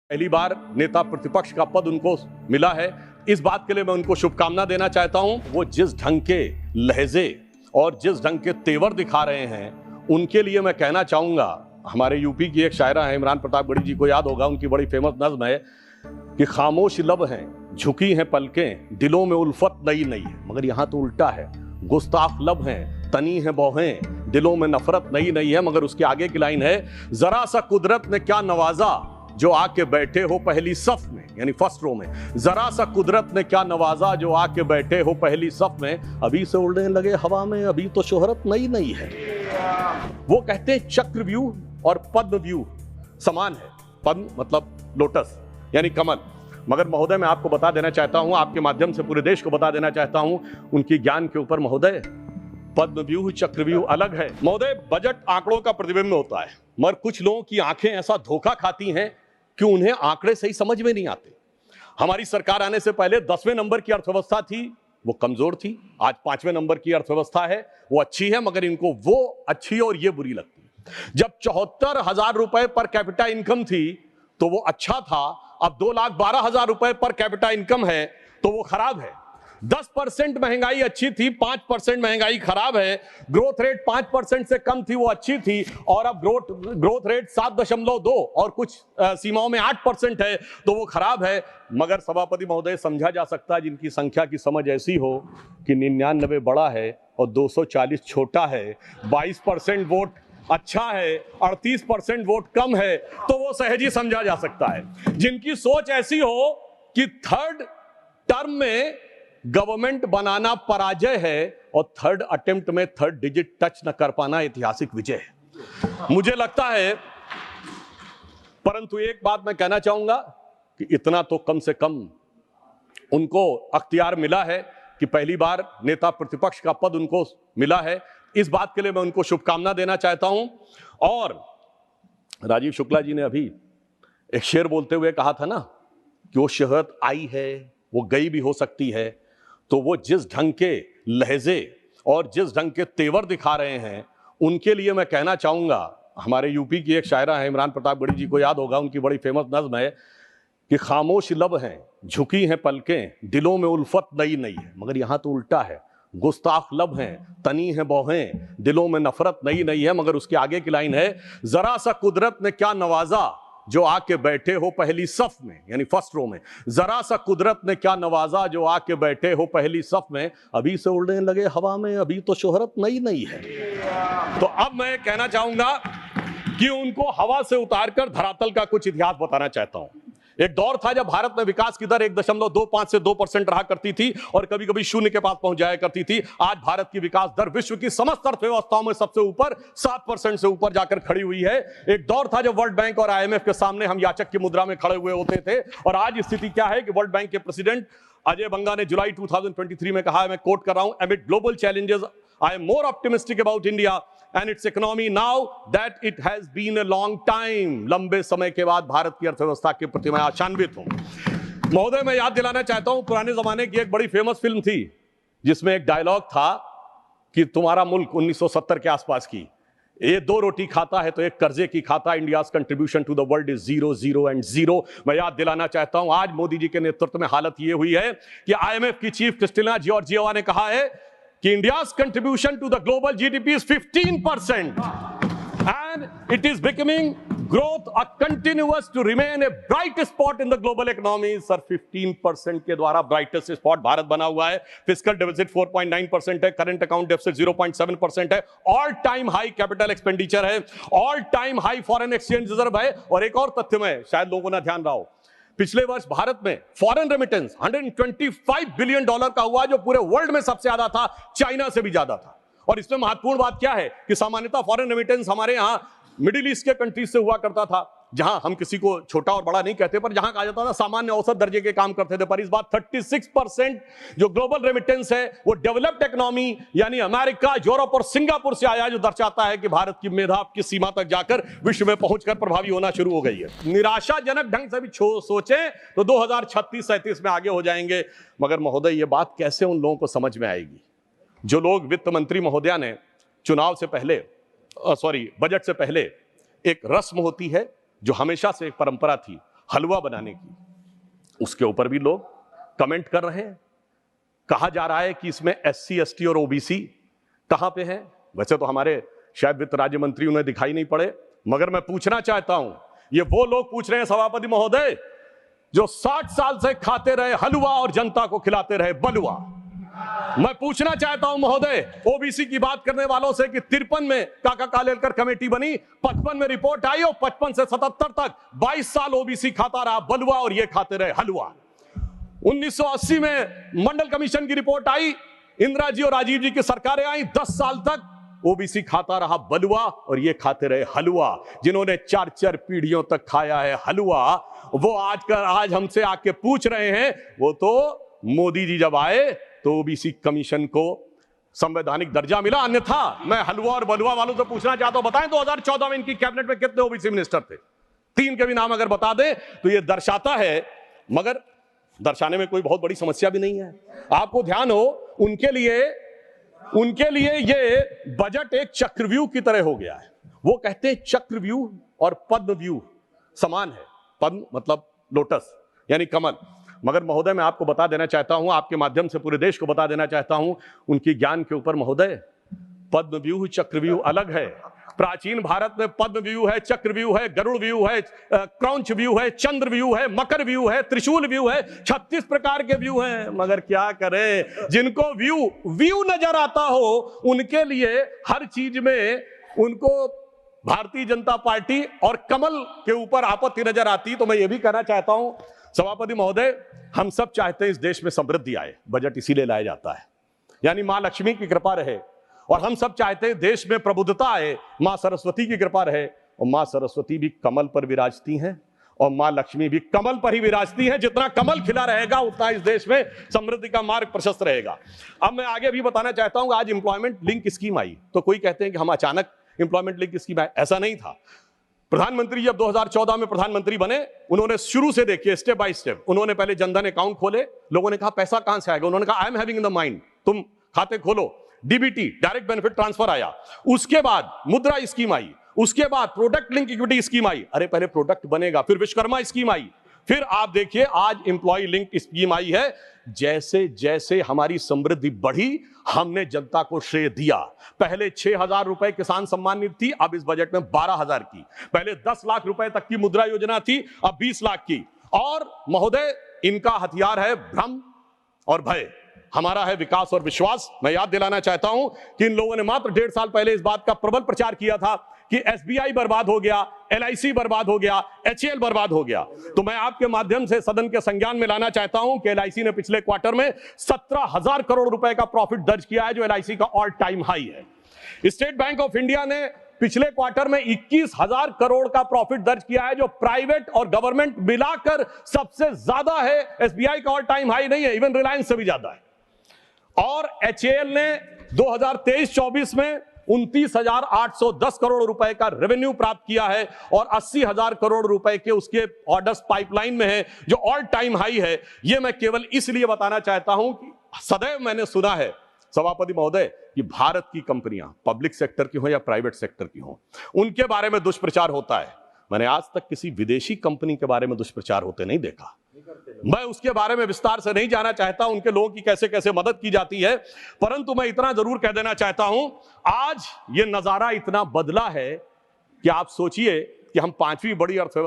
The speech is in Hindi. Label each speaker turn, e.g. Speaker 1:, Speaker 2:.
Speaker 1: पहली बार नेता प्रतिपक्ष का पद उनको मिला है। इस बात के लिए मैं उनको शुभकामना देना चाहता हूं। वो जिस ढंग के लहजे और जिस ढंग के तेवर दिखा रहे हैं, उनके लिए मैं कहना चाहूंगा, हमारे यूपी की एक शायरा है, इमरान प्रतापगढ़ी जी को याद होगा, उनकी बड़ी फेमस नज्म है कि खामोश लब हैं, झुकी हैं पलकें, दिलों में उल्फत नई नई है। मगर यहां तो उल्टा है, गुस्ताख लब हैं, तनी है बौहें, दिलों में नफरत नई नई है। मगर उसके आगे की लाइन है, जरा सा कुदरत ने क्या नवाजा जो आके बैठे हो पहली सफ में, यानी फर्स्ट रो में। जरा सा कुदरत ने क्या नवाजा जो आके बैठे हो पहली सफ में। अभी से उड़ने लगे हवा में, अभी तो शोहरत नई नई है। वो कहते हैं चक्रव्यूह और पद्मव्यूह समान है। पद्म मतलब लोटस यानी कमल। मगर महोदय, मैं आपको बता देना चाहता हूं, आपके माध्यम से पूरे देश को बता देना चाहता हूं, उनकी ज्ञान के ऊपर महोदय, पद्मव्यूह चक्रव्यूह अलग है। महोदय, बजट आंकड़ों का प्रतिबिंब होता है, मगर कुछ लोगों की आंखें ऐसा धोखा खाती हैं कि उन्हें आंकड़े सही समझ में नहीं आते। हमारी सरकार आने से पहले 10वें नंबर की अर्थव्यवस्था थी, वो कमजोर थी। आज 5वें नंबर की अर्थव्यवस्था है, वो अच्छी है, मगर इनको वो अच्छी और ये बुरी लगती है। जब 74,000 रुपए पर कैपिटा इनकम थी तो वो अच्छा था, अब 2,12,000 रुपए पर कैपिटा इनकम है तो वो खराब है। 10% महंगाई अच्छी थी, 5% महंगाई खराब है। ग्रोथ रेट 5% से कम थी, वो अच्छी थी, और अब ग्रोथ रेट 7.2 और कुछ सीमाओं में 8% है तो वो खराब है। मगर सभापति महोदय, समझा जा सकता है जिनकी संख्या की समझ ऐसी हो कि 99 बड़ा है और 240 छोटा है, 22% वोट अच्छा है, 38% वोट कम है, तो वो सहज ही समझा जा सकता है। जिनकी सोच ऐसी हो कि थर्ड टर्म में गवर्नमेंट बनाना पराजय है और थर्ड अटेम्प्ट में थर्ड डिजिट टच न कर पाना ऐतिहासिक विजय है, मुझे लगता है। परंतु एक बात मैं कहना चाहूंगा कि इतना तो कम से कम उनको अख्तियार मिला है कि पहली बार नेता प्रतिपक्ष का पद उनको मिला है। इस बात के लिए मैं उनको शुभकामना देना चाहता हूं। और राजीव शुक्ला जी ने अभी एक शेर बोलते हुए कहा था ना कि वो शोहरत आई है, वो गई भी हो सकती है। तो वो जिस ढंग के लहजे और जिस ढंग के तेवर दिखा रहे हैं, उनके लिए मैं कहना चाहूंगा, हमारे यूपी की एक शायरा है, इमरान प्रतापगढ़ी जी को याद होगा, उनकी बड़ी फेमस नज्म है कि खामोश लब हैं, झुकी हैं पलकें, दिलों में उल्फत नई नई है। मगर यहां तो उल्टा है, गुस्ताख लब हैं, तनी है बौहें, दिलों में नफरत नई नई है। मगर उसके आगे की लाइन है, जरा सा कुदरत ने क्या नवाजा जो आके बैठे हो पहली सफ में, यानी फर्स्ट रो में। जरा सा कुदरत ने क्या नवाजा जो आके बैठे हो पहली सफ में। अभी से उड़ने लगे हवा में, अभी तो शोहरत नई नई है। तो अब मैं कहना चाहूंगा कि उनको हवा से उतारकर धरातल का कुछ इतिहास बताना चाहता हूं। एक दौर था जब भारत में विकास की दर 1.25 से 2% रहा करती थी और कभी कभी शून्य के पास पहुंच जाया करती थी। आज भारत की विकास दर विश्व की समस्त अर्थव्यवस्थाओं में सबसे ऊपर 7% से ऊपर जाकर खड़ी हुई है। एक दौर था जब वर्ल्ड बैंक और IMF के सामने हम याचक की मुद्रा में खड़े हुए होते थे, और आज स्थिति क्या है कि वर्ल्ड बैंक के प्रेसिडेंट अजय बंगा ने जुलाई 2023 में कहा है, मैं कोट कर रहा हूं, एमिड global challenges I am more optimistic about India and its economy now that it has been a long time। लंबे समय के बाद भारत की अर्थव्यवस्था के प्रति मैं आशान्वित हूं। महोदय, मैं याद दिलाना चाहता हूं, पुराने जमाने की एक बड़ी फेमस फिल्म थी जिसमें एक डायलॉग था कि तुम्हारा मुल्क 1970 के आसपास की, ये 2 रोटी खाता है तो एक कर्जे की खाता। India's contribution to the world is 0 0 and 0। मैं याद दिलाना चाहता हूं, आज मोदी जी के नेतृत्व में हालत ये हुई है कि IMF की चीफ क्रिस्टिना जॉर्जिएवा ने कहा है कि India's contribution to the global GDP is 15% and it is becoming growth a continuous to remain a bright spot in the global economy। Sir, 15% के द्वारा ब्राइटेस्ट स्पॉट भारत बना हुआ है। फिस्कल डेफिसिट 4.9% है, करंट अकाउंट डेफिसिट 0.7% है, all time high capital expenditure है, all time high foreign exchange reserve है। और एक और तथ्य में शायद लोगों ने ध्यान रहा हो, पिछले वर्ष भारत में फॉरेन रेमिटेंस $125 बिलियन का हुआ, जो पूरे वर्ल्ड में सबसे ज्यादा था, चाइना से भी ज्यादा था। और इसमें महत्वपूर्ण बात क्या है कि सामान्यतः फॉरेन रेमिटेंस हमारे यहां मिडिल ईस्ट के कंट्रीज से हुआ करता था, जहां हम किसी को छोटा और बड़ा नहीं कहते, पर जहां कहा जाता था सामान्य औसत दर्जे के काम करते थे। पर इस बार 36% जो ग्लोबल रेमिटेंस है वो डेवलप्ड इकोनॉमी यानी अमेरिका, यूरोप और सिंगापुर से आया, जो दर्शाता है कि भारत की मेधा की सीमा तक जाकर विश्व में पहुंचकर प्रभावी होना शुरू हो गई है। निराशाजनक ढंग से भी सोचें तो 2036-37 में आगे हो जाएंगे। मगर महोदय, ये बात कैसे उन लोगों को समझ में आएगी जो लोग, वित्त मंत्री महोदया ने चुनाव से पहले, बजट से पहले एक रस्म होती है जो हमेशा से एक परंपरा थी, हलवा बनाने की, उसके ऊपर भी लोग कमेंट कर रहे हैं। कहा जा रहा है कि इसमें SC ST और OBC कहां पे हैं। वैसे तो हमारे शायद वित्त राज्य मंत्री उन्हें दिखाई नहीं पड़े, मगर मैं पूछना चाहता हूं, ये वो लोग पूछ रहे हैं सभापति महोदय जो 60 साल से खाते रहे हलवा और जनता को खिलाते रहे बलुआ। मैं पूछना चाहता हूं महोदय OBC की बात करने वालों से कि 53 में काका कालेलकर कमेटी बनी, 55 में रिपोर्ट आई और 55 से 77 तक 22 साल OBC खाता रहा बलुआ और ये खाते रहे हलवा। 1980 में मंडल कमीशन की रिपोर्ट आई, इंदिरा जी और राजीव जी की सरकारें आई, 10 साल तक OBC खाता रहा बलुआ और ये खाते रहे हलवा। जिन्होंने 4 पीढ़ियों तक खाया है हलवा, वो आज हमसे आके पूछ रहे हैं। वो तो मोदी जी जब आए तो OBC कमीशन को संवैधानिक दर्जा मिला, अन्यथा मैं हलवा और बलुआ वालों से पूछना चाहता हूं, बताएं 2014 में इनकी कैबिनेट में कितने OBC मिनिस्टर थे? 3 के भी नाम अगर बता दें तो ये दर्शाता है, मगर दर्शाने में कोई बहुत बड़ी समस्या भी नहीं है। आपको ध्यान हो, उनके लिए ये बजट एक चक्रव्यूह की तरह हो गया है। वो कहते हैं चक्रव्यूह और पद्मव्यूह समान है। पद्म मतलब लोटस यानी कमल, मगर महोदय मैं आपको बता देना चाहता हूं, आपके माध्यम से पूरे देश को बता देना चाहता हूं, उनकी ज्ञान के ऊपर महोदय पद्मव्यूह चक्रव्यूह अलग है। प्राचीन भारत में पद्म व्यू है, चक्र व्यू है, गरुड़ व्यू है, क्रौंच व्यू है, चंद्र व्यू है, मकर व्यू है, त्रिशूल व्यू है, 36 प्रकार के व्यू हैं। मगर क्या करें, जिनको व्यू नजर आता हो उनके लिए हर चीज में उनको भारतीय जनता पार्टी और कमल के ऊपर आपत्ति नजर आती। तो मैं ये भी कहना चाहता हूं सभापति महोदय, हम सब चाहते हैं इस देश में समृद्धि आए, बजट इसीलिए लाया जाता है, यानी मां लक्ष्मी की कृपा रहे। और हम सब चाहते हैं देश में प्रबुद्धता आए, मां सरस्वती की कृपा रहे। और मां सरस्वती भी कमल पर विराजती हैं और मां लक्ष्मी भी कमल पर ही विराजती हैं। जितना कमल खिला रहेगा उतना इस देश में समृद्धि का मार्ग प्रशस्त रहेगा। अब मैं आगे भी बताना चाहता हूं, आज एम्प्लॉयमेंट लिंक स्कीम आई तो कोई कहते हैं कि हम अचानक एम्प्लॉयमेंट लिंक स्कीम आए, ऐसा नहीं था। प्रधानमंत्री जब 2014 में प्रधानमंत्री बने, उन्होंने शुरू से देखिए स्टेप बाय स्टेप, उन्होंने पहले जनधन अकाउंट खोले। लोगों ने कहा पैसा कहां से आएगा, उन्होंने कहा I am having in the mind, तुम खाते खोलो। DBT डायरेक्ट बेनिफिट ट्रांसफर आया, उसके बाद मुद्रा स्कीम आई, उसके बाद प्रोडक्ट लिंक इक्विटी स्कीम आई। अरे पहले प्रोडक्ट बनेगा, फिर विश्वकर्मा स्कीम आई, फिर आप देखिए आज एम्प्लॉय लिंक स्कीम आई है। जैसे जैसे हमारी समृद्धि बढ़ी, हमने जनता को श्रेय दिया। पहले 6,000 रुपए किसान सम्मान निधि थी, अब इस बजट में 12,000 की। पहले 10 लाख रुपए तक की मुद्रा योजना थी, अब 20 लाख की। और महोदय इनका हथियार है भ्रम और भय, हमारा है विकास और विश्वास। मैं याद दिलाना चाहता हूं कि इन लोगों ने मात्र 1.5 साल पहले इस बात का प्रबल प्रचार किया था कि SBI बर्बाद हो गया, LIC बर्बाद हो गया, HAL बर्बाद हो गया। तो मैं आपके माध्यम से सदन के संज्ञान में लाना चाहता हूं कि LIC ने पिछले क्वार्टर में 17,000 करोड़ रुपए का प्रॉफिट दर्ज किया है, जो LIC का ऑल टाइम हाई है। स्टेट बैंक ऑफ इंडिया ने पिछले क्वार्टर में 21,000 करोड़ का प्रॉफिट दर्ज किया है, जो प्राइवेट और गवर्नमेंट मिलाकर सबसे ज्यादा है। SBI का ऑल टाइम हाई नहीं है, इवन रिलायंस से भी ज्यादा है। और HAL ने 2023-24 में 29,810 करोड़ रुपए का रेवेन्यू प्राप्त किया है और 80,000 करोड़ रुपए के उसके ऑर्डर्स पाइपलाइन में है, जो ऑल टाइम हाई है। यह मैं केवल इसलिए बताना चाहता हूं कि सदैव मैंने सुना है सभापति महोदय कि भारत की कंपनियां पब्लिक सेक्टर की हो या प्राइवेट सेक्टर की हो, उनके बारे में दुष्प्रचार होता है। मैंने आज तक किसी विदेशी कंपनी के बारे में दुष्प्रचार होते नहीं देखा। मैं उसके बारे में विस्तार से नहीं जाना चाहता, उनके लोगों की कैसे कैसे मदद की जाती है, परंतु मैं इतना जरूर कह देना चाहता हूं, आज ये नजारा इतना बदला है कि आप सोचिए कि हम 5वीं बड़ी अर्थव्यवस्था